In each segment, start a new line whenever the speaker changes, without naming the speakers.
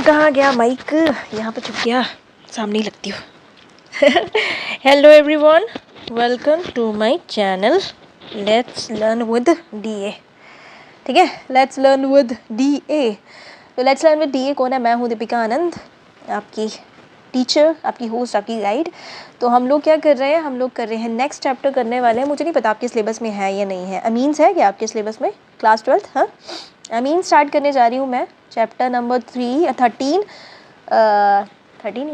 कहाँ गया माइक? यहाँ पे छुप गया, सामने ही लगती हूँ। Hello everyone, welcome to my channel let's learn with DA. ठीक है, लेट्स लर्न विद डीए। तो लेट्स लर्न विद डीए कौन है? मैं हूँ दीपिका आनंद, आपकी टीचर, आपकी होस्ट, आपकी गाइड। तो हम लोग क्या कर रहे हैं? हम लोग कर रहे हैं नेक्स्ट चैप्टर करने वाले हैं। मुझे नहीं पता आपके सिलेबस में है या नहीं है। अमीन्स है क्या आपके सिलेबस में? क्लास 12? हाँ, अमीन स्टार्ट करने जा रही हूँ मैं। चैप्टर नंबर 13 ही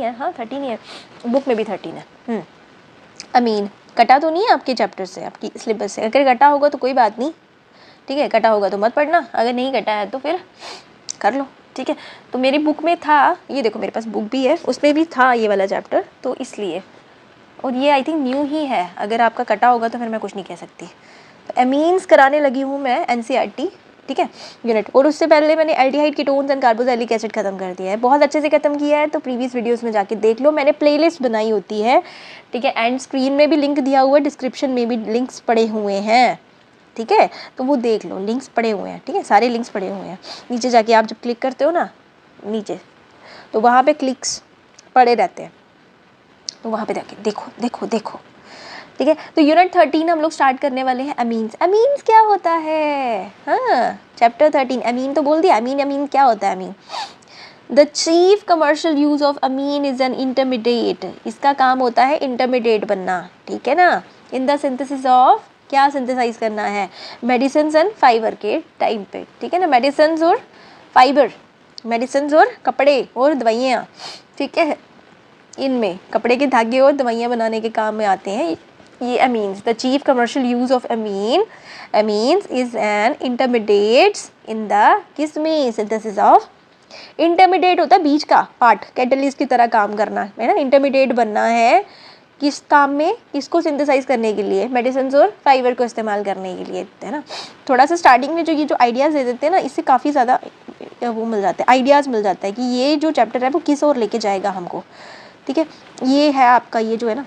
है। हाँ 13 ही है, बुक में भी 13 है। अमीन कटा तो नहीं है आपके चैप्टर से, आपकी सिलेबस से? अगर कटा होगा तो कोई बात नहीं, ठीक है। कटा होगा तो मत पढ़ना, अगर नहीं कटा है तो फिर कर लो, ठीक है। तो मेरी बुक में था, ये देखो मेरे पास बुक भी है, उसमें भी था ये वाला चैप्टर, तो इसलिए। और ये आई थिंक न्यू ही है, अगर आपका कटा होगा तो फिर मैं कुछ नहीं कह सकती। तो अमीन्स कराने लगी हूँ मैं, एनसीईआरटी, ठीक है, यूनिट। और उससे पहले मैंने aldehyde ketones and carboxylic acid खत्म कर दिया है, बहुत अच्छे से खत्म किया है। तो प्रीवियस वीडियोस में जाके देख लो, मैंने प्लेलिस्ट बनाई होती है, ठीक है। एंड स्क्रीन में भी लिंक दिया हुआ है, डिस्क्रिप्शन में भी लिंक्स पड़े हुए हैं, ठीक है। तो वो देख लो, लिंक्स पड़े हुए हैं, ठीक है, सारे लिंक्स पड़े हुए हैं। नीचे जाके आप जब क्लिक करते हो ना नीचे, तो वहाँ पे क्लिक्स पड़े रहते हैं, तो वहाँ पे जाके देखो देखो देखो, ठीक है। तो यूनिट 13 हम लोग स्टार्ट करने वाले हैं। अमीन्स, अमीन्स क्या होता है? हाँ, चैप्टर 13 अमीन तो बोल दिया। अमीन, अमीन क्या होता है? Amine, the chief commercial use of amine is an intermediate. इसका काम होता है इंटरमीडिएट बनना, ठीक है ना। इन द सिंथेसिस ऑफ, क्या सिंथेसाइज करना है? मेडिसिन एंड फाइबर के टाइम पे, ठीक है ना। मेडिसिन और फाइबर, मेडिसिन और कपड़े और दवाइयाँ, ठीक है, इनमें कपड़े के धागे और दवाइयाँ बनाने के काम में आते हैं ये amines. The chief commercial use of amines is an intermediates in the, किस में? Synthesis of. इंटरमीडिएट होता है बीच का पार्ट, कैटलिस्ट की तरह काम करना है ना। इंटरमीडिएट बनना है किस काम में? किसको सिंथेसाइज करने के लिए? मेडिसिन और फाइबर को इस्तेमाल करने के लिए, है ना। थोड़ा सा स्टार्टिंग में जो ये जो आइडियाज़ दे देते हैं ना, इससे काफ़ी ज़्यादा वो मिल जाता है, आइडियाज़ मिल जाता है कि ये जो चैप्टर है वो किस ओर लेके जाएगा हमको, ठीक है। ये है आपका, ये जो है ना,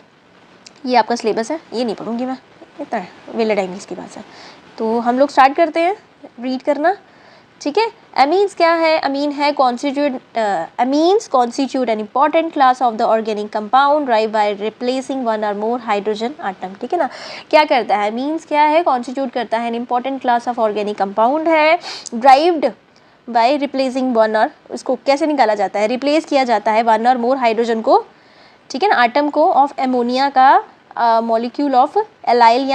ये आपका सिलेबस है, ये नहीं पढ़ूंगी मैं, इतना वेले टाइम इसकी बात है। तो हम लोग स्टार्ट करते हैं रीड करना, ठीक है। अमीन्स क्या है? अमीन है amines constitute an important class of the organic compound drive by replacing one और मोर हाइड्रोजन आटम, ठीक है ना। क्या करता है? अमीन्स क्या है? कॉन्स्टिट्यूट करता है an important class of organic compound है, ड्राइव्ड बाय रिप्लेसिंग वन और, उसको कैसे निकाला जाता है? रिप्लेस किया जाता है वन और मोर हाइड्रोजन को, ठीक है ना, आटम को, ऑफ एमोनिया का मॉलिक्यूल ऑफ एलाइल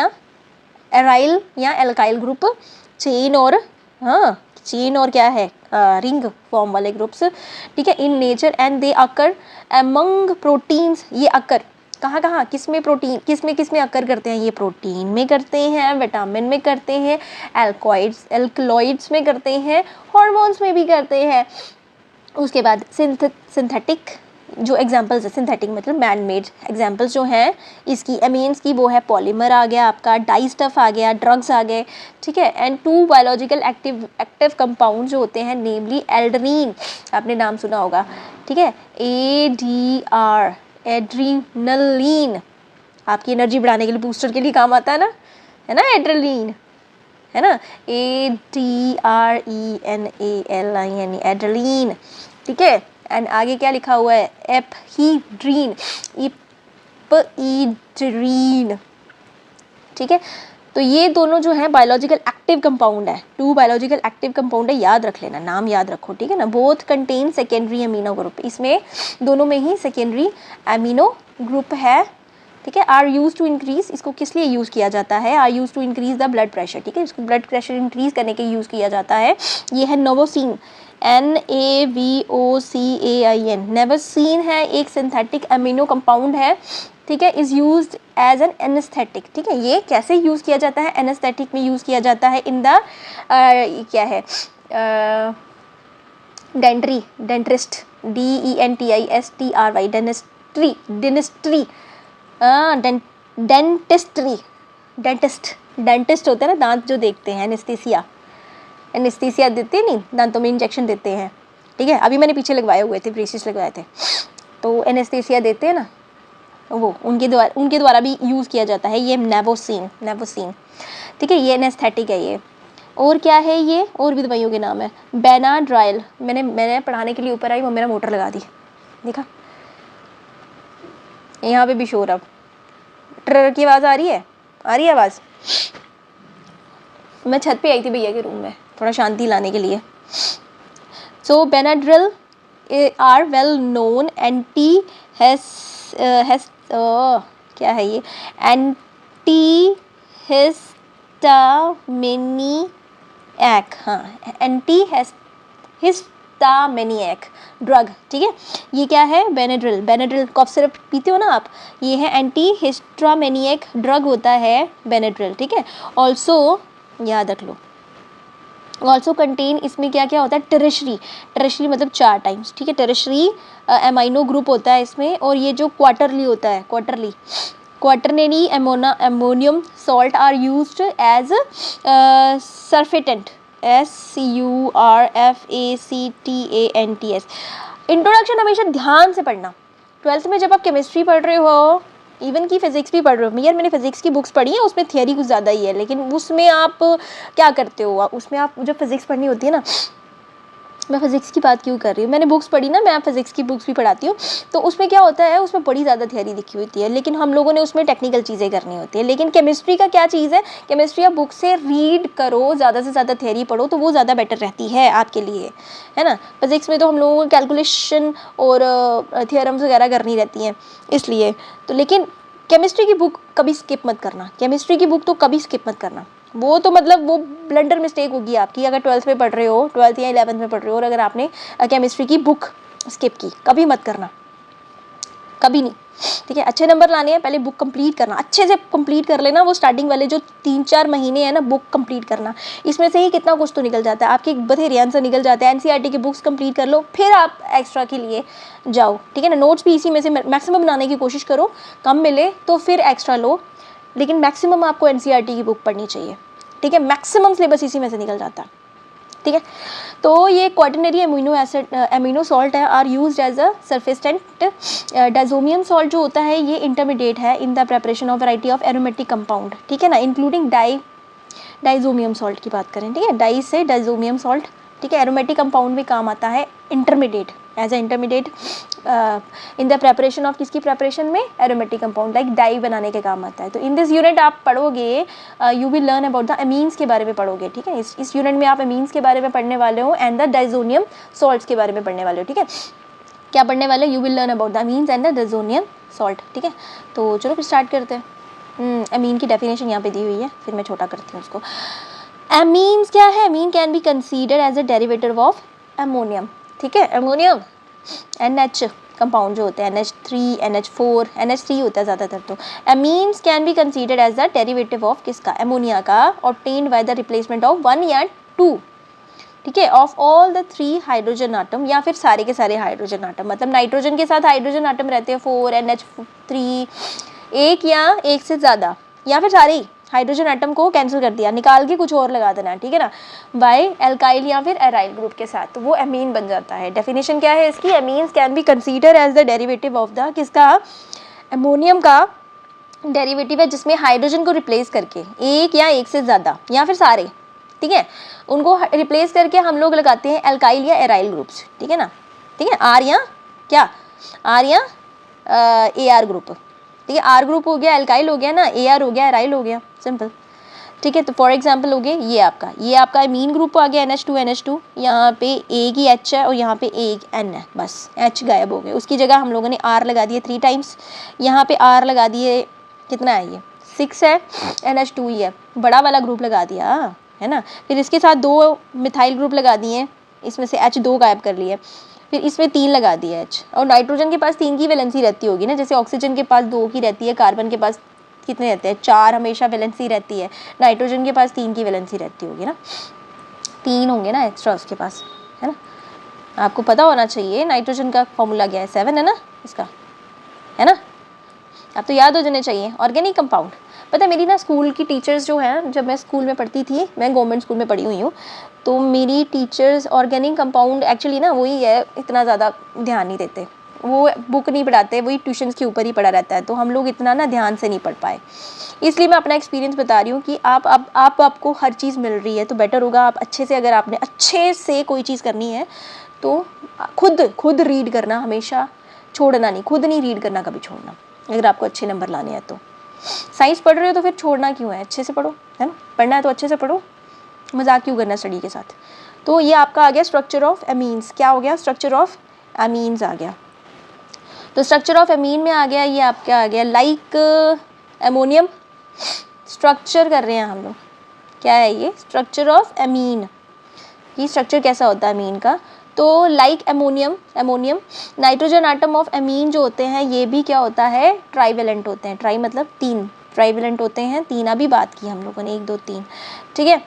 या एल्काइल ग्रुप, चेन और, हाँ चेन और क्या है, रिंग फॉर्म वाले ग्रुप्स, ठीक है, in nature and they occur among proteins. ये अकर कहाँ कहाँ, किस में? प्रोटीन, किस में अकर करते हैं? ये प्रोटीन में करते हैं, विटामिन में करते हैं, एल्कलॉइड्स में करते हैं, हॉर्मोन्स में भी करते हैं। उसके बाद सिंथेटिक जो एग्जांपल्स है, सिंथेटिक मतलब मैन मेड एग्जांपल्स जो हैं इसकी अमीन्स की, वो है पॉलीमर आ गया आपका, डाई स्टफ आ गया, ड्रग्स आ गए, ठीक है। And two biological active compound जो होते हैं, नेमली एल्ड्रीन, आपने नाम सुना होगा, ठीक है, ADR, एड्रीनलिन, आपकी एनर्जी बढ़ाने के लिए, बूस्टर के लिए काम आता है ना एड्रेलिन, है ना, ADRENALIN, एड्रेलिन, ठीक है। एंड आगे क्या लिखा हुआ है? एपहीड्रीन, इपईड्रीन, ठीक है। तो ये दोनों जो है बायोलॉजिकल एक्टिव कंपाउंड है, टू बायोलॉजिकल एक्टिव कंपाउंड है, याद रख लेना, नाम याद रखो, ठीक है ना। Both contain secondary amino group, इसमें दोनों में ही सेकेंडरी अमीनो ग्रुप है, ठीक है। आर यूज टू इंक्रीज, इसको किस लिए यूज़ किया जाता है? Are used to increase the blood pressure, ठीक है, इसको ब्लड प्रेशर इंक्रीज करने के यूज़ किया जाता है। ये है नोवोसिन, NAVOCAIN, नेवोसिन है, एक सिंथेटिक अमीनो कंपाउंड है, ठीक है, is used as an anaesthetic, ठीक है। ये कैसे यूज़ किया जाता है? एनेस्थेटिक में यूज़ किया जाता है इन द क्या है, डेंटिस्ट, DENTISTRY, डेंटिस्ट होते हैं ना, दांत जो देखते हैं, एनेस्थीसिया देते हैं, नहीं दांतों में इंजेक्शन देते हैं, ठीक है। अभी मैंने पीछे लगवाए हुए थे, ब्रेसेस लगवाए थे, तो एनेस्थीसिया देते हैं ना, वो उनके द्वारा भी यूज़ किया जाता है ये नेवोसिन, ठीक है, ये एनेस्थेटिक है ये, और क्या है ये, और भी दवाइयों के नाम है। बेनाड्राइल, मैंने पढ़ाने के लिए ऊपर आई, वो मेरा मोटर लगा दी, देखा यहाँ पे भी शोर। अब ट्रर की आवाज़ आ रही है, आ रही है आवाज़। मैं छत पे आई थी भैया के रूम में थोड़ा शांति लाने के लिए। So Benadryl are well known anti क्या है ये, एंटी हिस्टामिनिक, हाँ एंटी हिस्टामिनिक ड्रग, ठीक है। ये क्या है, बेनाड्रिल कॉफ सिरप पीते हो ना आप, ये है एंटी हिस्टामिनिक ड्रग होता है बेनाड्रिल, ठीक है। ऑल्सो याद रख लो, ऑल्सो कंटेन, इसमें क्या क्या होता है, टेरिशरी मतलब 4 टाइम्स, ठीक है। टेरिशरी एमाइनो ग्रुप होता है इसमें, और ये जो क्वार्टरली होता है, quaternary ammonium salt are used as surfactant, SURFACTANTS। Introduction हमेशा ध्यान से पढ़ना। 12th में जब आप केमिस्ट्री पढ़ रहे हो, इवन की फिजिक्स भी पढ़ रहे हो, यार मैंने फिजिक्स की बुक्स पढ़ी है, उसमें थियरी कुछ ज़्यादा ही है, लेकिन उसमें आप क्या करते हो, उसमें आप जब फिजिक्स पढ़नी होती है ना, मैं फिजिक्स की बात क्यों कर रही हूँ, मैंने बुक्स पढ़ी ना, मैं फिजिक्स की बुक्स भी पढ़ाती हूँ, तो उसमें क्या होता है, उसमें बड़ी ज़्यादा थियरी लिखी होती है, लेकिन हम लोगों ने उसमें टेक्निकल चीज़ें करनी होती है। लेकिन केमिस्ट्री का क्या चीज़ है, केमिस्ट्री आप बुक से रीड करो, ज़्यादा से ज़्यादा थियरी पढ़ो, तो वो ज़्यादा बेटर रहती है आपके लिए, है ना। फिजिक्स में तो हम लोगों को कैलकुलेशन और थियरम्स वगैरह करनी रहती हैं, इसलिए तो। लेकिन केमिस्ट्री की बुक कभी स्किप मत करना, केमिस्ट्री की बुक तो कभी स्किप मत करना। वो तो मतलब वो ब्लंडर मिस्टेक होगी आपकी, अगर 12th में पढ़ रहे हो, 12th या 11th में पढ़ रहे हो, और अगर आपने केमिस्ट्री की बुक स्किप की, कभी मत करना, कभी नहीं, ठीक है। अच्छे नंबर लाने हैं, पहले बुक कंप्लीट करना, अच्छे से कंप्लीट कर लेना। वो स्टार्टिंग वाले जो 3-4 महीने हैं ना, बुक कंप्लीट करना, इसमें से ही कितना कुछ तो निकल जाता है, आपके बथेरे आंसर निकल जाते हैं। एनसीईआरटी की बुक्स कंप्लीट कर लो, फिर आप एक्स्ट्रा के लिए जाओ, ठीक है ना। नोट्स भी इसी में से मैक्सिमम बनाने की कोशिश करो, कम मिले तो फिर एक्स्ट्रा लो, लेकिन मैक्सिमम आपको एनसीईआरटी की बुक पढ़नी चाहिए, ठीक है। मैक्सिमम सिलेबस इसी में से निकल जाता है, ठीक है। तो ये क्वाटरनरी एमिनो सॉल्ट है, are used as a surfactant. Diazonium salt जो होता है, ये इंटरमीडिएट है in the preparation of variety of aromatic compound, ठीक है ना, इंक्लूडिंग डाइजोमियम सॉल्ट की बात करें, ठीक है, डाई से डाइजोमियम सॉल्ट, ठीक है। एरोमेटिक कंपाउंड में काम आता है, intermediate, as a intermediate in the preparation of, किसकी प्रेपरेशन में, एरोमेटिक कंपाउंड लाइक डाई बनाने के काम आता है। तो इन दिस यूनिट आप पढ़ोगे, you will learn about the amines के बारे में पढ़ोगे, ठीक है। इस यूनिट में आप अमीन्स के बारे में पढ़ने वाले हो, एंड द डाइजोनियम सॉल्ट्स के बारे में पढ़ने वाले हो, ठीक है। क्या पढ़ने वाले, you will learn about the amines and the diazonium salt, ठीक है। तो चलो फिर स्टार्ट करते हैं। अमीन की डेफिनेशन यहाँ पे दी हुई है, फिर मैं छोटा करती हूँ उसको। अमीन्स क्या है, amine can be considered as a derivative of ammonium, ठीक है। अमोनियम NH कंपाउंड जो होते हैं, NH3 NH4 NH3 होता है ज़्यादातर। तो amines can be considered as the derivative of किसका, अमोनिया का, obtained by the replacement of 1 या 2, ठीक है, of all the 3 hydrogen atom, या फिर सारे के सारे हाइड्रोजन आटम, मतलब नाइट्रोजन के साथ हाइड्रोजन आटम रहते हैं 4 NH3, एक या एक से ज़्यादा, या फिर सारे ही हाइड्रोजन आटम को कैंसिल कर दिया, निकाल के कुछ और लगा देना, ठीक है ना, बाय एल्काइल या फिर एराइल ग्रुप के साथ, तो वो अमीन बन जाता है। डेफिनेशन क्या है इसकी, amines can be consider as the derivative of the किसका, अमोनियम का डेरिवेटिव है, जिसमें हाइड्रोजन को रिप्लेस करके एक या एक से ज़्यादा या फिर सारे, ठीक है, उनको रिप्लेस करके हम लोग लगाते हैं एल्काइल या एराइल ग्रुप्स, ठीक है ना, ठीक है। आर या क्या, आर या AR ग्रुप, ठीक है। आर ग्रुप हो गया एल्काइल हो गया ना, AR हो गया एराइल हो गया, सिंपल, ठीक है। तो फॉर एग्जांपल हो गए ये आपका अमीन ग्रुप आ गया NH2 यहाँ पे एक ही H है और यहाँ पे एक N है, बस H गायब हो गए, उसकी जगह हम लोगों ने R लगा दिए 3 टाइम्स, यहाँ पे R लगा दिए, कितना है ये 6 है, NH2 ही है, बड़ा वाला ग्रुप लगा दिया, है ना। फिर इसके साथ 2 मिथाइल ग्रुप लगा दिए, इसमें से H2 गायब कर लिए, फिर इसमें 3 लगा दिया H, और नाइट्रोजन के पास 3 की वैलेंसी रहती होगी ना, जैसे ऑक्सीजन के पास 2 की रहती है, कार्बन के पास कितने रहते हैं, 4 हमेशा वैलेंसी रहती है, नाइट्रोजन के पास 3 की वैलेंसी रहती होगी ना, 3 होंगे ना एक्स्ट्रा उसके पास, है ना। आपको पता होना चाहिए नाइट्रोजन का फॉर्मूला क्या है, 7 है ना इसका, है ना, आप तो याद हो जाने चाहिए। ऑर्गेनिक कंपाउंड, पता है मेरी ना स्कूल की टीचर्स जो है, जब मैं स्कूल में पढ़ती थी, मैं गवर्नमेंट स्कूल में पढ़ी हुई हूँ, तो मेरी टीचर्स ऑर्गेनिक कंपाउंड एक्चुअली ना वही है, इतना ज़्यादा ध्यान नहीं देते, वो बुक नहीं पढ़ाते, वही ट्यूशन्स के ऊपर ही पढ़ा रहता है, तो हम लोग इतना ना ध्यान से नहीं पढ़ पाए। इसलिए मैं अपना एक्सपीरियंस बता रही हूँ कि आपको हर चीज़ मिल रही है तो बेटर होगा आप अच्छे से, अगर आपने अच्छे से कोई चीज़ करनी है तो खुद रीड करना हमेशा छोड़ना नहीं, खुद नहीं रीड करना कभी छोड़ना, अगर आपको अच्छे नंबर लाने हैं तो। साइंस पढ़ रहे हो तो फिर छोड़ना क्यों है, अच्छे से पढ़ो, है ना, पढ़ना है तो अच्छे से पढ़ो, मजाक क्यों करना स्टडी के साथ। तो ये आपका आ गया स्ट्रक्चर ऑफ एमीन्स, क्या हो गया, स्ट्रक्चर ऑफ एमीन्स आ गया। तो स्ट्रक्चर ऑफ एमीन में आ गया, ये आपका आ गया लाइक एमोनियम, स्ट्रक्चर कर रहे हैं हम लोग, क्या है ये, स्ट्रक्चर ऑफ एमीन। ये स्ट्रक्चर कैसा होता है एमीन का, तो like ammonium nitrogen atom of amine जो होते हैं ये भी क्या होता है, ट्राईवेलेंट होते हैं। ट्राई मतलब 3, ट्राईवेलेंट होते हैं 3, अभी बात की हम लोगों ने 1 2 3, ठीक है।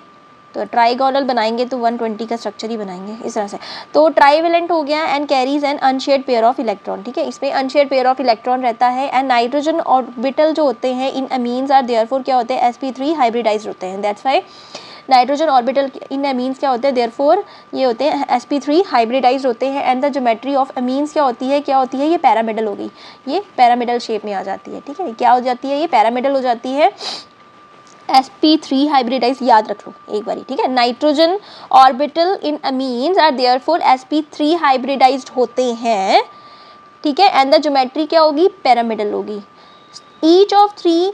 तो ट्राइगोनल बनाएंगे तो 120 का स्ट्रक्चर ही बनाएंगे इस तरह से। तो ट्राईवेलेंट हो गया and carries an unshared pair of electron, ठीक है, इसमें अनशेयर्ड पेयर ऑफ इलेक्ट्रॉन रहता है। एंड नाइट्रोजन ऑर्बिटल जो होते हैं इन अमीन्स आर देयरफॉर क्या होते हैं, sp3 हाइब्रिडाइज्ड होते हैं, that's why nitrogen orbital in amines क्या होते हैं, देयरफॉर ये होते हैं sp3 हाइब्रिडाइज्ड होते हैं। And the geometry of amines क्या होती है, ये पैरामिडल होगी, ये पैरामिडल शेप में आ जाती है, ठीक है, क्या हो जाती है, ये पैरामिडल हो जाती है, sp3 हाइब्रिडाइज, याद रख लो एक बारी, ठीक है। Nitrogen orbital in amines are therefore sp3 hybridized होते हैं, ठीक है। एंड द ज्योमेट्री क्या होगी, पैरामिडल होगी। Each of 3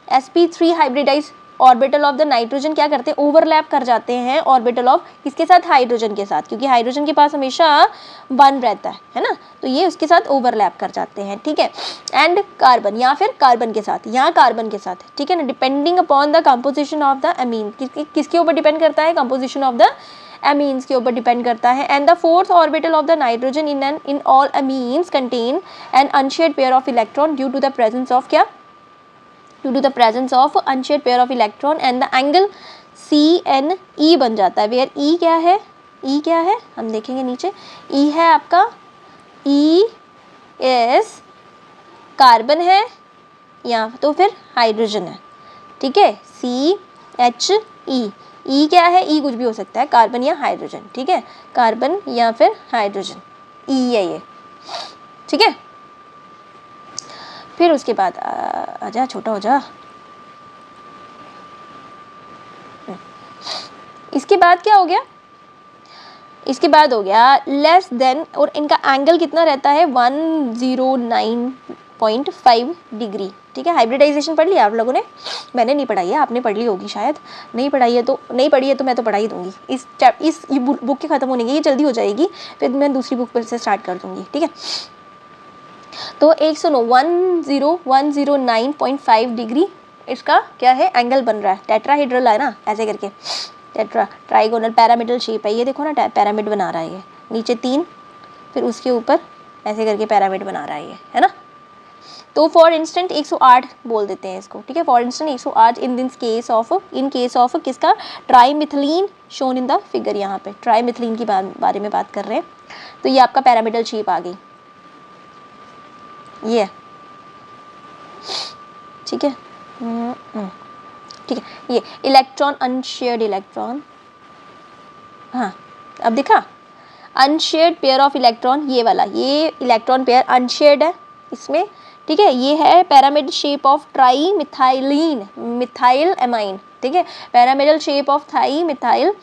sp3 hybridize orbital of the nitrogen क्या करते हैं, ओवरलैप कर जाते हैं ऑर्बिटल ऑफ किसके साथ, हाइड्रोजन के साथ, क्योंकि हाइड्रोजन के पास हमेशा 1 रहता है ना, तो ये उसके साथ ओवरलैप कर जाते हैं, ठीक है। एंड कार्बन या फिर कार्बन के साथ, यहाँ कार्बन के साथ, ठीक है ना, depending upon the composition of the amine, किसके ऊपर डिपेंड करता है, कंपोजिशन ऑफ द अमीन्स के ऊपर डिपेंड करता है। And the 4th orbital of the nitrogen in all amines contain an unshared pair of electron due to the presence of क्या, due to the presence of unshared pair of electron and the angle CNE बन जाता है, where E क्या है, E क्या है, हम देखेंगे नीचे, E है आपका, E is कार्बन है या तो फिर हाइड्रोजन है, ठीक है, CHE, E क्या है, E कुछ भी हो सकता है, कार्बन या हाइड्रोजन, ठीक है, कार्बन या फिर हाइड्रोजन, E है ये, ठीक है। फिर उसके बाद आजा, छोटा हो जा, इसके बाद क्या हो गया, इसके बाद हो गया लेस देन, और इनका एंगल कितना रहता है, 109.5 डिग्री, ठीक है। हाइब्रिडाइजेशन पढ़ लिया आप लोगों ने, मैंने नहीं पढ़ाई है, आपने पढ़ ली होगी शायद, नहीं पढ़ी है तो मैं तो पढ़ा ही दूंगी, इस बुक के ख़त्म होने की ये जल्दी हो जाएगी, फिर मैं दूसरी बुक पर से स्टार्ट कर दूंगी, ठीक है। तो 109.5 डिग्री इसका क्या है, एंगल बन रहा है, टेट्राहेड्रल है ना, ऐसे करके ट्राइगोनल पैरामिडल शेप है ये, देखो ना पैरामिड बना रहा है ये, नीचे 3 फिर उसके ऊपर ऐसे करके पैरामिड बना रहा है ये, है ना। तो फॉर इंस्टेंट 108 बोल देते हैं इसको, ठीक है, for instant 108 in case of किसका, ट्राईमिथिलीन शोन इन द फिगर, यहाँ पे ट्राईमिथिलीन की बारे में बात कर रहे हैं। तो ये आपका पैरामिडल शेप आ गई, ये ठीक है, ठीक है, ये इलेक्ट्रॉन अनशेयर्ड इलेक्ट्रॉन, हाँ अब देखा, अनशेयर्ड पेयर ऑफ इलेक्ट्रॉन, ये वाला, ये इलेक्ट्रॉन पेयर अनशेयर्ड है इसमें, ठीक है, ये है pyramid shape of try methylene methyl amine, ठीक है, pyramidal shape of thigh methyl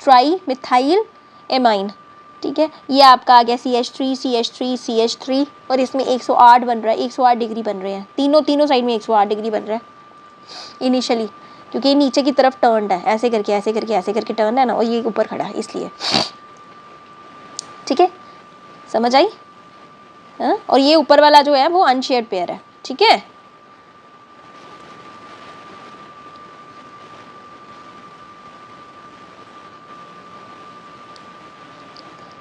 tri methyl amine, ठीक है। ये आपका आ गया CH3 और इसमें 108 बन रहा है, 108 डिग्री बन रहे हैं, तीनों साइड में 108 डिग्री बन रहा है इनिशियली, क्योंकि ये नीचे की तरफ टर्न्ड है, ऐसे करके टर्न है ना, और ये ऊपर खड़ा है इसलिए, ठीक है, समझ आई, हाँ? और ये ऊपर वाला जो है वो अनशेयर्ड पेयर है, ठीक है।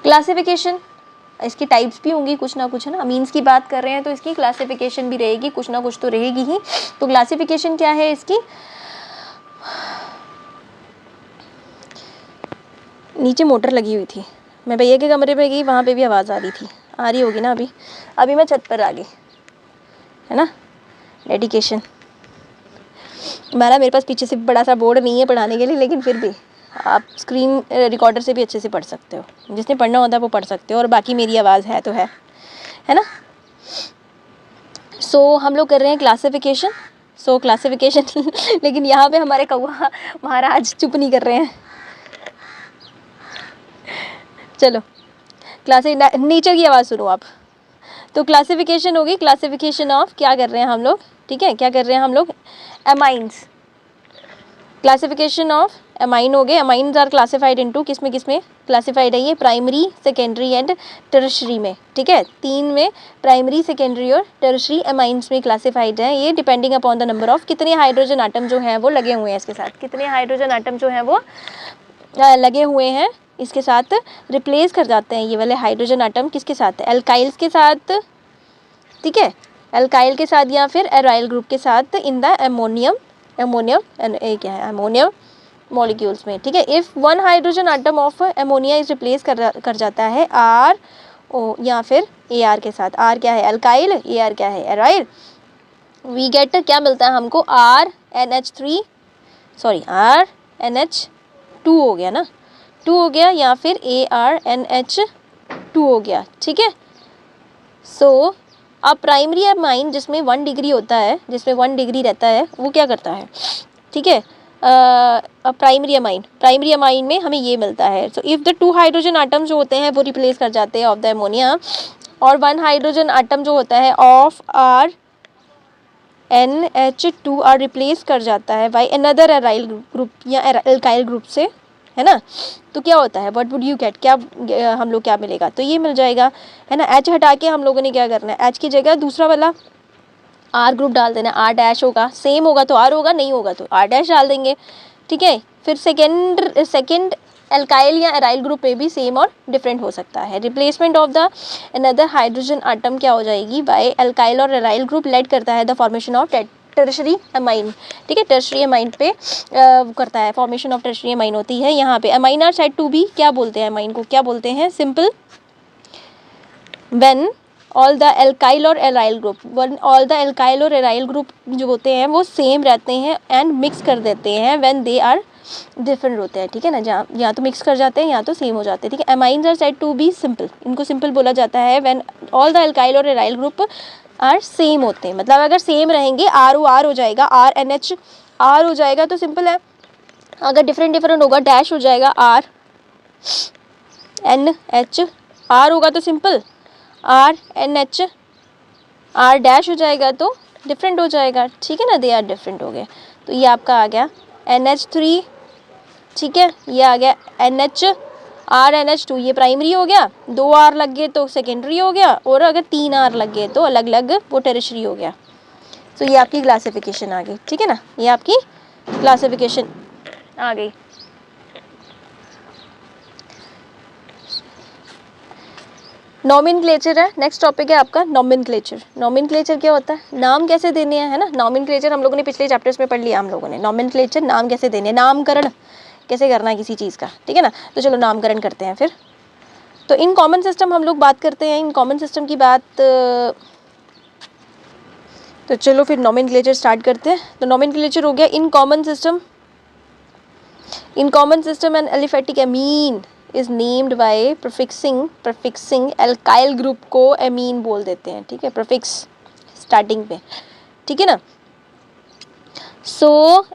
क्लासिफिकेशन, इसकी टाइप्स भी होंगी कुछ ना कुछ, है ना, अमीन्स की बात कर रहे हैं तो इसकी क्लासिफिकेशन भी रहेगी, कुछ ना कुछ तो रहेगी ही। तो क्लासिफिकेशन क्या है इसकी, नीचे मोटर लगी हुई थी, मैं भैया के कमरे में गई, वहाँ पे भी आवाज़ आ रही थी, आ रही होगी ना, अभी मैं छत पर आ गई, है ना। डेडिकेशन हमारा, मेरे पास पीछे से बड़ा सा बोर्ड नहीं है पढ़ाने के लिए, लेकिन फिर भी आप स्क्रीन रिकॉर्डर से भी अच्छे से पढ़ सकते हो, जिसने पढ़ना होता है वो पढ़ सकते हो, और बाकी मेरी आवाज़ है तो है ना। हम लोग कर रहे हैं क्लासिफिकेशन। क्लासिफिकेशन लेकिन यहाँ पे हमारे कौवा महाराज चुप नहीं कर रहे हैं। चलो नेचर की आवाज़ सुनो आप। तो क्लासिफिकेशन होगी, क्लासिफिकेशन ऑफ क्या कर रहे हैं हम लोग, ठीक है, क्या कर रहे हैं हम लोग, एमाइंस। क्लासिफिकेशन ऑफ एमाइन हो गए। एमाइंस आर क्लासिफाइड इनटू किसमें क्लासिफाइड है ये, प्राइमरी, सेकेंडरी एंड टर्शरी में, ठीक है। 3 में प्राइमरी, सेकेंडरी और टर्शरी एमाइंस में क्लासिफाइड है ये, depending upon the number of कितने हाइड्रोजन आटम जो हैं वो लगे हुए हैं इसके साथ, कितने हाइड्रोजन आटम जो हैं वो लगे हुए हैं इसके साथ, रिप्लेस कर जाते हैं ये वाले हाइड्रोजन आटम किसके साथ, एल्काइल्स के साथ, ठीक है, एल्काइल के साथ या फिर एराइल ग्रुप के साथ इन द अमोनियम क्या है, अमोनियम मॉलिक्यूल्स में, ठीक है। If one hydrogen atom of ammonia is replace कर जाता है आर ओ या फिर ए आर के साथ, आर क्या है एल्काइल, ए आर क्या है एराइल, वी गेट क्या मिलता है हमको, R N H 3 sorry R N H 2 हो गया ना, 2 हो गया, या फिर ए आर एन एच 2 हो गया, ठीक है। अब प्राइमरी एमाइन जिसमें 1 डिग्री होता है, जिसमें 1 डिग्री रहता है, वो क्या करता है, ठीक है, प्राइमरी अमाइन में हमें ये मिलता है। So if the 2 hydrogen atom जो होते हैं वो रिप्लेस कर जाते हैं ऑफ द अमोनिया, और 1 हाइड्रोजन आटम जो होता है of are NH2 are replace कर जाता है बाई अनदर एराइल ग्रुप या एल्काइल ग्रुप से, है ना। तो क्या होता है, व्हाट वुड यू गेट, क्या हम लोग क्या मिलेगा, तो ये मिल जाएगा, है ना। H हटा के हम लोगों ने क्या करना है, H की जगह दूसरा वाला R ग्रुप डाल देना, R डैश होगा, सेम होगा तो R होगा, नहीं होगा तो R डैश डाल देंगे, ठीक है। फिर सेकेंड एल्काइल या एराइल ग्रुप में भी सेम और डिफरेंट हो सकता है। Replacement of the another hydrogen atom क्या हो जाएगी, बाय एल्काइल और एराइल ग्रुप लेड करता है the formation of tertiary amine, ठीक है, टर्शरी अमाइन पे करता है, फॉर्मेशन ऑफ टर्शरी अमाइन होती है यहाँ पे। Amine are said to be, क्या बोलते हैं अमाइन को, क्या बोलते हैं, simple when all the alkyl और aryl group, one all the alkyl और एराइल ग्रुप जो होते हैं वो सेम रहते हैं एंड मिक्स कर देते हैं व्हेन दे आर डिफरेंट होते हैं, ठीक है ना, जहाँ या तो मिक्स कर जाते हैं या तो सेम हो जाते हैं, ठीक है। Amines are said to be simple, इनको सिंपल बोला जाता है व्हेन ऑल द एल्काइल और एराइल ग्रुप आर सेम होते हैं, मतलब अगर सेम रहेंगे आर ओ आर हो जाएगा, आर एन एच आर हो जाएगा तो सिंपल है, अगर डिफरेंट होगा डैश हो जाएगा, आर एन एच आर होगा तो simple R N H R dash हो जाएगा तो डिफरेंट हो जाएगा, ठीक है ना, दे आर डिफरेंट हो गए। तो ये आपका आ गया NH3, ठीक है, ये आ गया NH आर NH2, ये प्राइमरी हो गया, 2 R लग गए तो सेकेंडरी हो गया, और अगर 3 R लग गए तो अलग अलग वो टेरिशरी हो गया। तो ये आपकी क्लासिफिकेशन आ गई, ठीक है ना, ये आपकी क्लासिफिकेशन आ गई। नॉमेनक्लेचर है, नेक्स्ट टॉपिक है आपका नॉमेनक्लेचर। नॉमेनक्लेचर क्या होता है, नाम कैसे देने हैं, है ना। नॉमेनक्लेचर हम लोगों ने पिछले चैप्टर्स में पढ़ लिया हम लोगों ने, नॉमेनक्लेचर नाम कैसे देने, नामकरण कैसे करना है किसी चीज़ का, ठीक है ना। तो चलो नामकरण करते हैं फिर। तो इन कॉमन सिस्टम हम लोग बात करते हैं, इन कॉमन सिस्टम की बात, तो चलो फिर नॉमेनक्लेचर स्टार्ट करते हैं। तो नॉमेनक्लेचर हो गया in common system an aliphatic amine is named by prefixing alkyl group को एमीन बोल देते हैं, ठीक है, प्रीफिक्स स्टार्टिंग पे, ठीक है ना। सो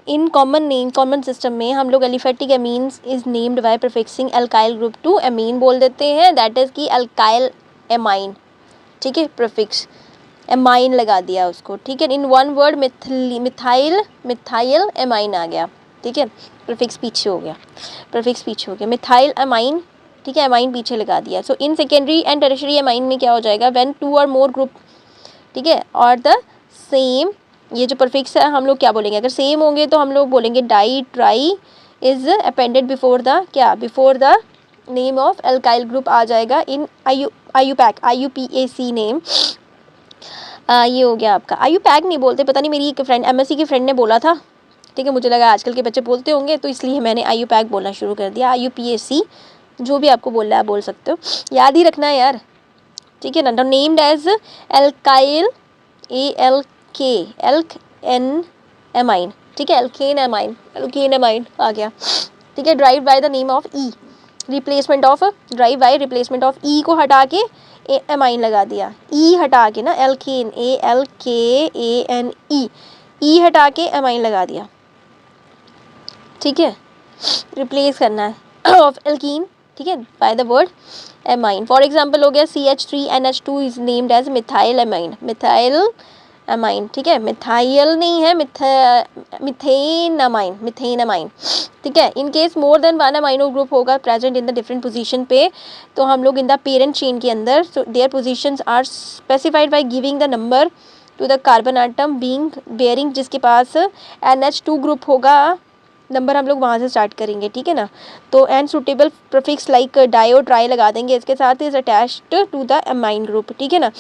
इन कॉमन सिस्टम में हम लोग aliphatic amines is named by prefixing alkyl group to amine बोल देते हैं, दैट इज की एल्काइल एमाइन, ठीक है, प्रीफिक्स एमाइन लगा दिया उसको, ठीक है। In one word methyl amine आ गया, ठीक है, प्रीफिक्स पीछे हो गया, मिथाइल एमाइन, ठीक है, एमाइन पीछे लगा दिया। So in secondary and tertiary amine में क्या हो जाएगा, व्हेन 2 और मोर ग्रुप, ठीक है, और द सेम, ये जो प्रीफिक्स है हम लोग क्या बोलेंगे, अगर सेम होंगे तो हम लोग बोलेंगे di tri is appended before the name of alkyl group आ जाएगा इन IUPAC नेम। ये हो गया आपका, IUPAC नहीं बोलते, पता नहीं मेरी एक फ्रेंड MSc की फ्रेंड ने बोला था, ठीक है, मुझे लगा आजकल के बच्चे बोलते होंगे तो इसलिए मैंने IUPAC बोलना शुरू कर दिया। IUPAC जो भी आपको बोलना है बोल सकते हो, याद ही रखना है यार, ठीक है ना। Named as alkyl alkane amine, ठीक है, एल्केन एमाइन आ गया, ठीक है, derived by the name of e, replacement of derived by replacement of e को हटा के एमाइन लगा दिया, ई हटा के ना, एल्केन, ALKANE, ई हटा के एमाइन लगा दिया, ठीक है, रिप्लेस करना है ऑफ एल्कीन, ठीक है, by the word amine. For example हो गया CH3NH2 is named as methyl amine, methyl amine, ठीक है, मिथाइल नहीं है, मिथेन अमाइन, मिथेन अमाइन, ठीक है। In case more than one amino group होगा present in the different position पे, तो हम लोग इन द पेरेंट चेन के अंदर their positions are specified by giving the number to the carbon atom being bearing, जिसके पास NH2 ग्रुप होगा, नंबर हम लोग वहाँ से स्टार्ट करेंगे, ठीक है ना। तो and suitable prefix like di tri लगा देंगे इसके साथ, is attached to the amine group, ठीक है ना।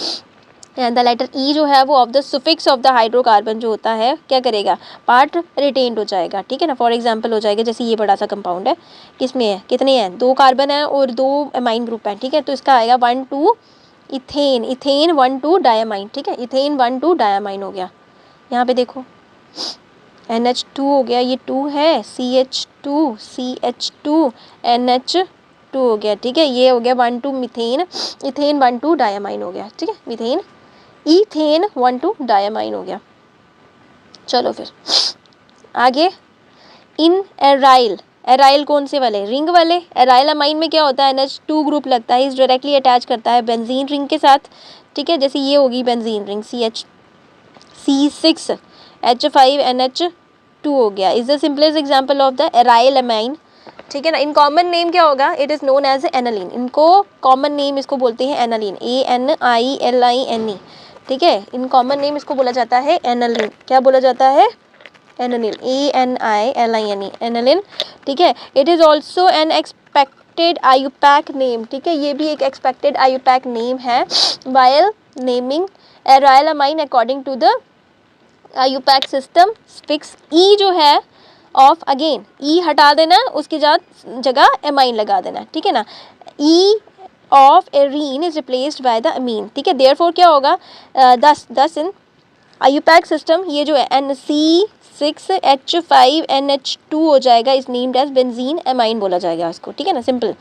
एंड द लेटर ई जो है वो of the suffix of the hydrocarbon जो होता है क्या करेगा, पार्ट रिटेन्ड हो जाएगा, ठीक है ना। फॉर एग्जांपल हो जाएगा जैसे ये बड़ा सा कंपाउंड है, किसमें है, कितने हैं, 2 कार्बन है और 2 अमाइन ग्रुप है, ठीक है। तो इसका आएगा 1,2 इथेन, इथेन 1,2 डायमाइन, ठीक है, इथेन 1,2 डायमाइन हो गया। यहाँ पे देखो NH2 हो गया, ये 2 है, CH2 NH2 हो गया, ठीक है, ये हो गया 1,2 मिथेन, इथेन 1,2 डायमाइन हो गया, ठीक है, मिथेन इथेन 1,2 डायमाइन हो गया। चलो फिर आगे, इन एराइल, एराइल कौन से वाले, रिंग वाले। एराइल अमाइन में क्या होता है, NH2 ग्रुप लगता है, इस डायरेक्टली अटैच करता है बेंजीन रिंग के साथ, ठीक है, जैसे ये होगी बेंजीन रिंग C6H5NH2 हो गया, is the simplest example of the aryl amine, ठीक है ना। इन कॉमन नेम क्या होगा, it is known as aniline, इनको कॉमन नेम इसको बोलते हैं एनालिन, ANILINE, ठीक है, इन कॉमन नेम इसको बोला जाता है एनालिन, क्या बोला जाता है, एनालिन, ANILINE, एनालिन, ठीक है। It is also an expected IUPAC name, ठीक है, ये भी एक एक्सपेक्टेड आयुपैक नेम है, while naming aryl amine according to the IUPAC system fix e जो है ऑफ, अगेन ई हटा देना, उसकी जगह एमाइन लगा देना, ठीक है ना। E of arene is replaced by the amine, ठीक है, देयरफॉर क्या होगा, 10 इन आयुपैक सिस्टम, ये जो है NC6H5NH2 हो जाएगा, इस नेम्ड एज बेंजीन एमाइन बोला जाएगा इसको, ठीक है ना, सिंपल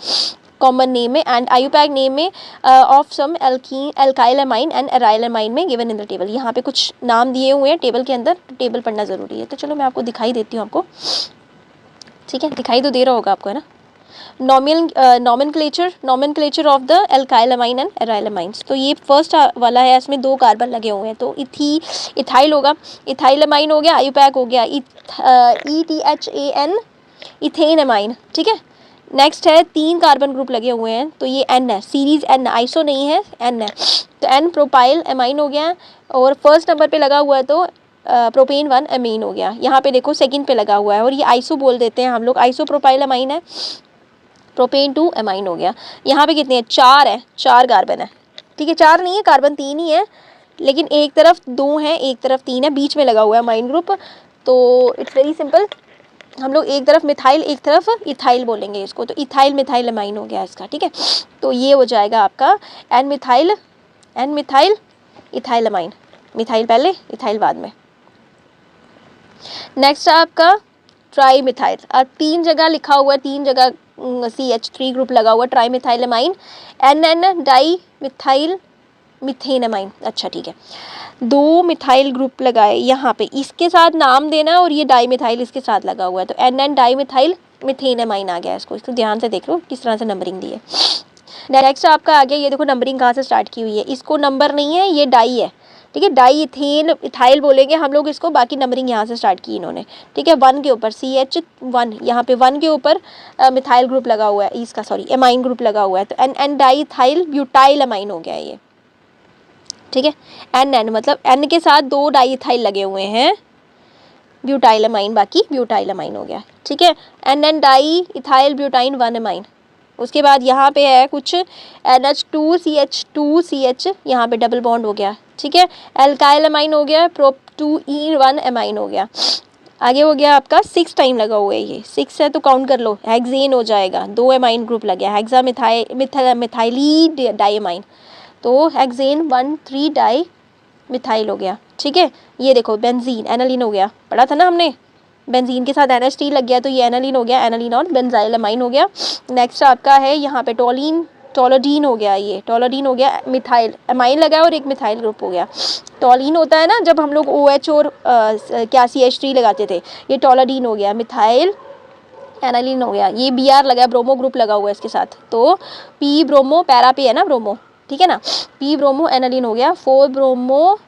कॉमन नेम में। एंड आयुपैक नेम में of some alkyl amine and aryl amine में गिवन इन द टेबल, यहाँ पे कुछ नाम दिए हुए हैं टेबल के अंदर, तो टेबल पढ़ना ज़रूरी है। तो चलो मैं आपको दिखाई देती हूँ आपको, ठीक है, दिखाई तो दे रहा होगा आपको, है ना। Nomenclature of the alkyl amine and aryl amines, तो ये फर्स्ट वाला है, इसमें 2 कार्बन लगे हुए हैं, तो इथाइल होगा, इथाइल अमाइन हो गया, आयुपैक हो गया, ETHAN इथेन अमाइन, ठीक है। नेक्स्ट है 3 कार्बन ग्रुप लगे हुए हैं, तो ये N है, सीरीज N, आइसो नहीं है, N है, तो N प्रोपाइल अमाइन हो गया, और फर्स्ट नंबर पे लगा हुआ है तो प्रोपेन 1 अमीन हो गया। यहाँ पे देखो सेकंड पे लगा हुआ है, और ये आइसो बोल देते हैं हम लोग, आइसो प्रोपाइल अमाइन है, प्रोपेन 2 अमाइन हो गया। यहाँ पे कितने हैं, 4 है, 4 कार्बन है, ठीक है, 4 नहीं है, कार्बन 3 ही है, लेकिन एक तरफ 2 है, एक तरफ 3 है, बीच में लगा हुआ है अमाइन ग्रुप, तो इट्स वेरी सिंपल, हम लोग एक तरफ मिथाइल एक तरफ इथाइल बोलेंगे इसको, तो इथाइल मिथाइल अमाइन हो गया इसका, ठीक है। तो ये हो जाएगा आपका N methyl ethyl amine, methyl पहले इथाइल बाद में। नेक्स्ट है आपका ट्राई मिथाइल, और 3 जगह लिखा हुआ है, 3 जगह CH3 ग्रुप लगा हुआ है, tri methyl amine, NN di methyl methane amine, अच्छा ठीक है, 2 मिथाइल ग्रुप लगाए यहाँ पे, इसके साथ नाम देना, और ये डाई मिथाइल इसके साथ लगा हुआ है, तो NN di methyl methane amine आ गया, इसको ध्यान से देख लो किस तरह से नंबरिंग दी है। नेक्स्ट आपका आ गया, ये देखो नंबरिंग कहाँ से स्टार्ट की हुई है, इसको नंबर नहीं है, ये डाई है, ठीक है, डाई इथेन इथाइल बोलेंगे हम लोग इसको, बाकी नंबरिंग यहाँ से स्टार्ट की इन्होंने, ठीक है। 1 के ऊपर CH1, यहाँ पे 1 के ऊपर मिथाइल ग्रुप लगा हुआ है, इसका सॉरी अमाइन ग्रुप लगा हुआ है, तो NN di ethyl butyl amine हो गया ये, ठीक है। NN मतलब N के साथ 2 डाई इथाइल लगे हुए हैं, ब्यूटाइल अमाइन, बाकी ब्यूटाइल अमाइन हो गया, ठीक है। NN di ethyl butyne 1 amine, उसके बाद यहाँ पे है कुछ NH2CH2CH, यहाँ पे डबल बॉन्ड हो गया, ठीक है। एल्काइल अमाइन हो गया, प्रोप 2E1 अमाइन हो गया। आगे हो गया आपका 6 टाइम लगा हुआ है, ये 6 है तो काउंट कर लो, हेक्सेन हो जाएगा, 2 अमाइन ग्रुप लग गया, हेक्सा मिथाइली डाइअमाइन, तो हेक्सेन 1,3 डाई मिथाइल हो गया, ठीक है। ये देखो बेंजीन एनालिन हो गया, पढ़ा था ना हमने, बेंजीन के साथ NH3 लग गया तो ये एनालिन हो गया, एनालिन और बेंजाइल अमाइन हो गया। नेक्स्ट आपका है यहाँ पे टोलोडीन हो गया, ये टोलोडीन हो गया, मिथाइल अमाइन लगा और एक मिथाइल ग्रुप हो गया। टोलिन होता है ना जब हम लोग OH और क्या CH3 लगाते थे, ये टोलोडीन हो गया, मिथाइल एनालिन हो गया। ये Br लगा, ब्रोमो ग्रुप लगा हुआ है इसके साथ, तो P ब्रोमो, पैरा पे है ना ब्रोमो, ठीक है ना, P ब्रोमो एनालिन हो गया, 4 ब्रोमो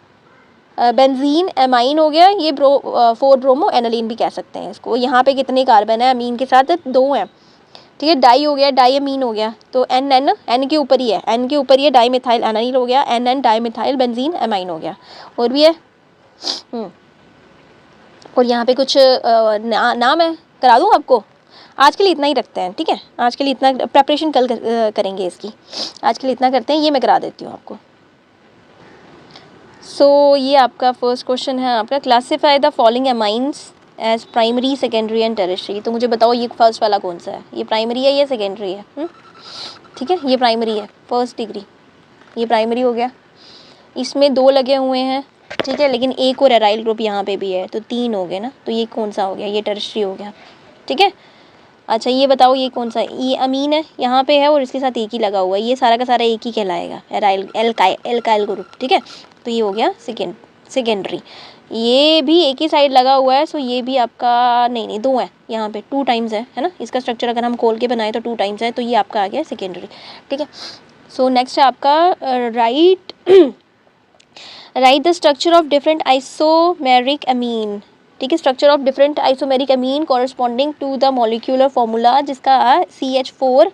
बेंजीन एमाइन हो गया, ये 4 ब्रोमो एनालिन भी कह सकते हैं इसको। यहाँ पे कितने कार्बन है अमीन के साथ, 2 हैं, ठीक है। डाई हो गया, डाई अमीन हो गया, तो एन के ऊपर ही है, एन के ऊपर ही है, डाई मिथाइल एनालिन हो गया, N di methyl benzene amine हो गया। और भी है और यहाँ पे कुछ नाम है, करा दूँ आपको। आज के लिए इतना ही रखते हैं, ठीक है, आज के लिए इतना, प्रेपरेशन कल करेंगे इसकी, आज के लिए इतना करते हैं, ये मैं करा देती हूँ आपको। सो ये आपका फर्स्ट क्वेश्चन है आपका, classify the following amines as primary, secondary and tertiary. तो मुझे बताओ ये फर्स्ट वाला कौन सा है, ये प्राइमरी है, ये सेकेंडरी है, ठीक है, ये प्राइमरी है, फर्स्ट डिग्री, ये प्राइमरी हो गया। इसमें 2 लगे हुए हैं, ठीक है, लेकिन एक और एराइल ग्रुप यहाँ पे भी है, तो 3 हो गए ना, तो ये कौन सा हो गया, ये टेरिशरी हो गया, ठीक है। अच्छा ये बताओ ये कौन सा है, ये अमीन है, यहाँ पे है और इसके साथ एक ही लगा हुआ है, ये सारा का सारा एक ही कहलाएगा, एराइल एल्काइल ग्रुप, ठीक है। तो ये हो गया सेकेंडरी। ये भी एक ही साइड लगा हुआ है, सो ये भी आपका नहीं 2 है, यहाँ पे 2 टाइम्स है ना, इसका स्ट्रक्चर अगर हम खोल के बनाए तो 2 टाइम्स है, तो ये आपका आ गया सेकेंडरी, ठीक है। सो नेक्स्ट है आपका write the structure of different isomeric amine, ठीक है, structure of different isomeric amine corresponding to the molecular formula, जिसका CH4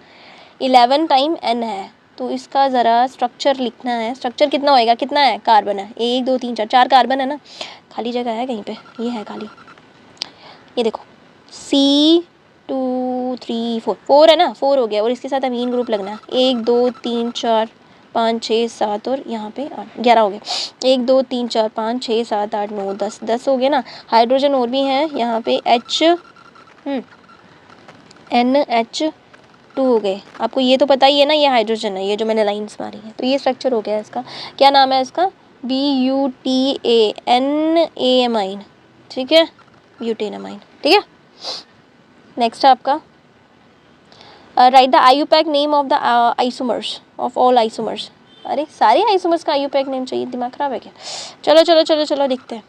11 टाइम N है। तो इसका ज़रा स्ट्रक्चर लिखना है, स्ट्रक्चर कितना होएगा, कितना है कार्बन है, 1 2 3 4 कार्बन है ना, खाली जगह है कहीं पे, ये है खाली, ये देखो C2 3 4 है ना, 4 हो गया, और इसके साथ अमीन ग्रुप लगना है, 1 2 3 4 5 6 7 और यहाँ पे 8 11 हो गए, 1 2 3 4 5 6 7 8 9 10 हो गए ना। हाइड्रोजन और भी हैं यहाँ पे, NH2 हो गए, आपको ये तो पता ही है ना, ये हाइड्रोजन है, ये जो मैंने लाइंस मारी है, तो ये स्ट्रक्चर हो गया इसका। क्या नाम है इसका, BUTANA अमाइन, ठीक है, ब्यूटेन अमाइन, ठीक है। नेक्स्ट है आपका write the IUPAC name of the isomers of all isomers. अरे सारे आइसोमर्स का IUPAC नेम चाहिए, दिमाग खराब है क्या। चलो चलो चलो चलो देखते हैं।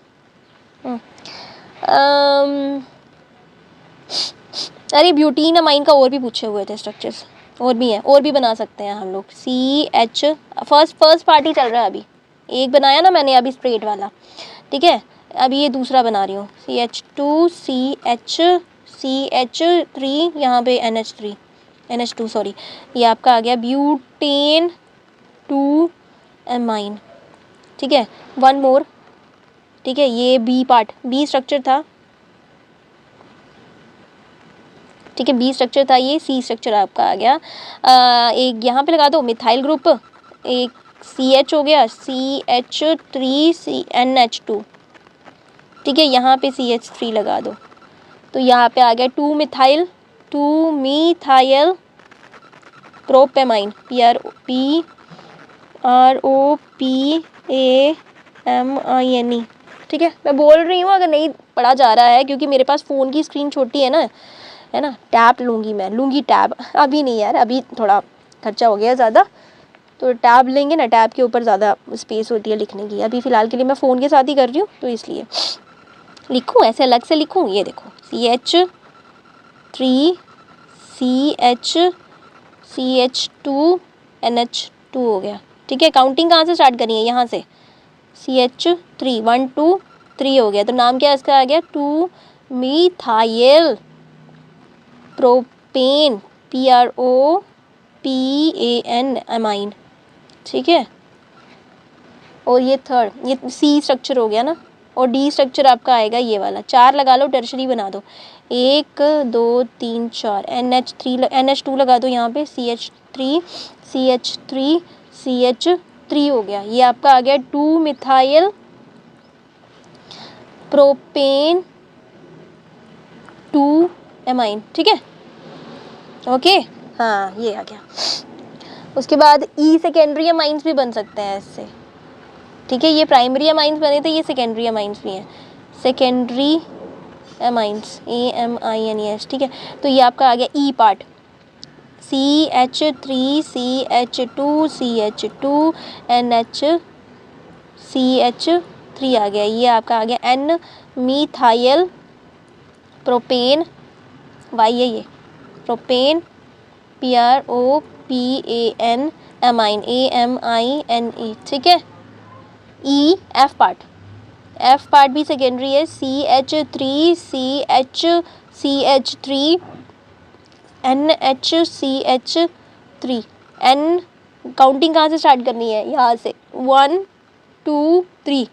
अरे ब्यूटीन अमाइन का और भी पूछे हुए थे स्ट्रक्चर्स, और भी हैं, और भी बना सकते हैं हम लोग। CH फर्स्ट पार्टी चल रहा है अभी, एक बनाया ना मैंने अभी स्ट्रेट वाला, ठीक है, अभी ये दूसरा बना रही हूँ, CH2 CH3 यहाँ पे NH2 सॉरी, ये आपका आ गया ब्यूटेन 2 अमाइन, ठीक है। 1 मोर, ठीक है, ये B पार्ट, B स्ट्रक्चर था, ठीक है, B स्ट्रक्चर था, ये C स्ट्रक्चर आपका आ गया। एक यहाँ पे लगा दो मिथाइल ग्रुप, एक CH हो गया, CH3 NH2, ठीक है, यहाँ पे CH3 लगा दो, तो यहाँ पे आ गया 2 मिथाइल प्रोपेमाइन, PROPAMINE, ठीक है। मैं बोल रही हूँ अगर नहीं पढ़ा जा रहा है, क्योंकि मेरे पास फ़ोन की स्क्रीन छोटी है ना, है ना, टैब लूँगी टैब, अभी नहीं यार, अभी थोड़ा खर्चा हो गया ज़्यादा, तो टैब लेंगे ना, टैब के ऊपर ज़्यादा स्पेस होती है लिखने की, अभी फ़िलहाल के लिए मैं फ़ोन के साथ ही कर रही हूँ, तो इसलिए लिखूँ ऐसे अलग से लिखूँ, ये देखो CH3 CH2 NH2 हो गया, ठीक है। काउंटिंग कहाँ से स्टार्ट करनी है, यहाँ से, CH3 1 2 3 हो गया, तो नाम क्या इसका आ गया, 2 मिथाइल प्रोपेन, PROPAN अमाइन, ठीक है। और ये थर्ड, ये C स्ट्रक्चर हो गया ना, और D स्ट्रक्चर आपका आएगा ये वाला, 4 लगा लो, टर्शरी बना दो, 1 2 3 4 NH2 लगा दो यहाँ पे, CH3 हो गया, ये आपका आ गया 2 मिथाइल प्रोपेन 2 अमाइन, ठीक है, ओके, हाँ ये आ गया। उसके बाद E सेकेंडरी अमाइंस भी बन सकते हैं इससे, ठीक है, ये प्राइमरी अमाइंस बने थे, ये सेकेंडरी अमाइंस भी हैं, सेकेंडरी एमाइंस, AMINES, ठीक है। तो ये आपका आ गया ई part, CH3 CH2 CH2 NH CH3 आ गया। ये आपका आ गया N मीथाइल प्रोपेन, वाई है ये प्रोपेन, PROPAN एमाइन, AMINE, ठीक है। ई एफ पार्ट भी सेकेंडरी है, CH3 CH3 NHCH3। N counting कहाँ से स्टार्ट करनी है, यहाँ से 1 2 3,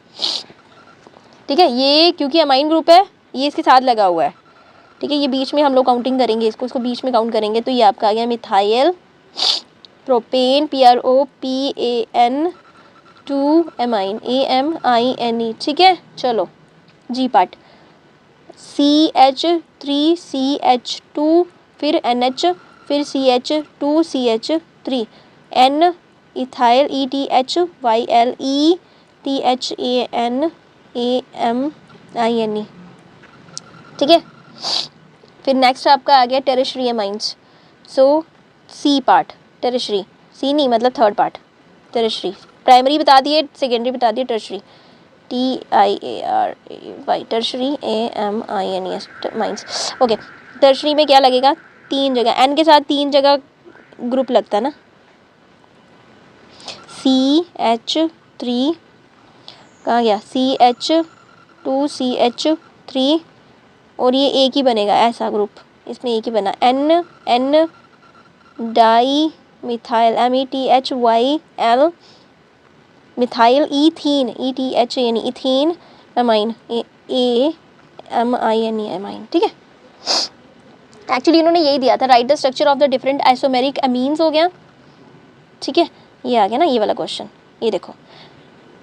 ठीक है। ये क्योंकि अमाइन ग्रुप है ये इसके साथ लगा हुआ है, ठीक है। ये बीच में हम लोग काउंटिंग करेंगे, इसको बीच में काउंट करेंगे। तो ये आपका आ गया methyl propane, PROPAN 2 amine, AMINE, ठीक है। चलो जी पार्ट, CH3 CH2 फिर NH फिर CH2 CH3, N ethyl ETHYL ETHAN AMINE, ठीक है। फिर नेक्स्ट आपका आ गया टेरिशरी एमाइंस। सो सी पार्ट टेरिशरी, सी नहीं मतलब थर्ड पार्ट टेरिशरी। प्राइमरी बता दिए, सेकेंडरी बता दिए, tertiary TIARAY tertiary AMINES mines. Okay, tertiary में क्या लगेगा, 3 जगह N के साथ 3 जगह ग्रुप लगता है ना, CH3 कहाँ गया, CH2 CH3 और ये एक ही बनेगा ऐसा ग्रुप, इसमें एक ही बना N di methyl METHYL methyl ethene ETH यानी इथीन एमाइन AMINE एमाइन, ठीक है। एक्चुअली इन्होंने यही दिया था, right the structure of the different isomeric amines हो गया, ठीक है। ये आ गया ना ये वाला क्वेश्चन, ये देखो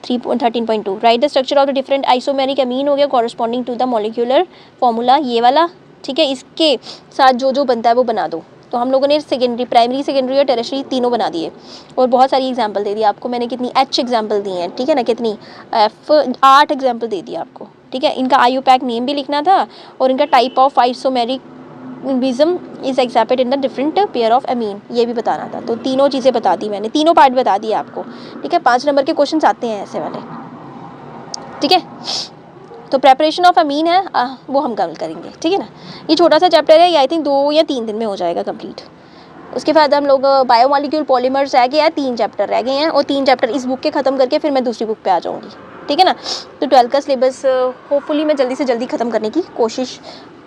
13.2 write the structure of the different isomeric amine हो गया corresponding to the molecular formula, ये वाला, ठीक है। इसके साथ जो जो बनता है वो बना दो। तो हम लोगों ने सेकेंडरी, प्राइमरी, सेकेंडरी और टेरिशरी तीनों बना दिए और बहुत सारी एग्जांपल दे दी आपको मैंने, कितनी H एग्जांपल दी हैं, ठीक है ना, कितनी F 8 एग्जांपल दे दिया आपको, ठीक है। इनका IUPAC नेम भी लिखना था और इनका type of isomerism is accepted in the different pair of amine, ये भी बताना था। तो तीनों चीज़ें बता दी मैंने, तीनों पार्ट बता दिए आपको, ठीक है। 5 नंबर के क्वेश्चन आते हैं ऐसे वाले, ठीक है। तो प्रेपरेशन ऑफ अमीन है वो हम कल करेंगे, ठीक है ना। ये छोटा सा चैप्टर है, ये आई थिंक 2 या 3 दिन में हो जाएगा कंप्लीट। उसके बाद हम लोग बायोमॉलिक्यूल पॉलीमर्स रह गए हैं, 3 चैप्टर रह गए हैं और 3 चैप्टर इस बुक के ख़त्म करके फिर मैं दूसरी बुक पे आ जाऊँगी, ठीक है ना। तो 12th का सिलेबस होपफुली मैं जल्दी से जल्दी ख़त्म करने की कोशिश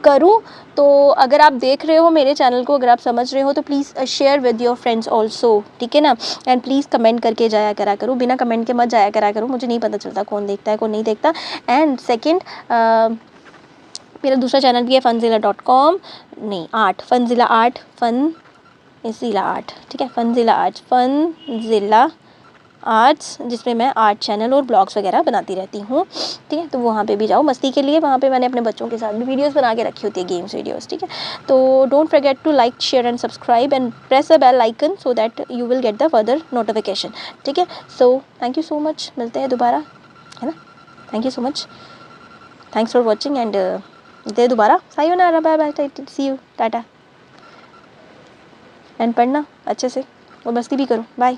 करूँ। तो अगर आप देख रहे हो मेरे चैनल को, अगर आप समझ रहे हो तो please share with your friends also, ठीक है ना। एंड प्लीज़ कमेंट करके जाया करा करो, बिना कमेंट के मत जाया करा करो, मुझे नहीं पता चलता कौन देखता है कौन नहीं देखता। एंड सेकेंड, मेरा दूसरा चैनल भी है funzilla.com, नहीं आर्ट, फनजिला आर्ट, फनजिला आर्ट, ठीक है। फनजिला आर्ट्स, जिसमें मैं आर्ट चैनल और ब्लॉग्स वगैरह बनाती रहती हूँ, ठीक है। तो वहाँ पे भी जाओ मस्ती के लिए, वहाँ पे मैंने अपने बच्चों के साथ भी वीडियोस बना के रखी होती है, गेम्स वीडियोस, ठीक है। तो don't forget to like share and subscribe and press the bell icon so that you will get the further notification, ठीक है। So thank you so much, मिलते हैं दोबारा, है ना। Thank you so much, thanks for watching and दे दोबारा सायोनारा, bye bye, see you, tata. And पढ़ना अच्छे से और मस्ती भी करो, बाय।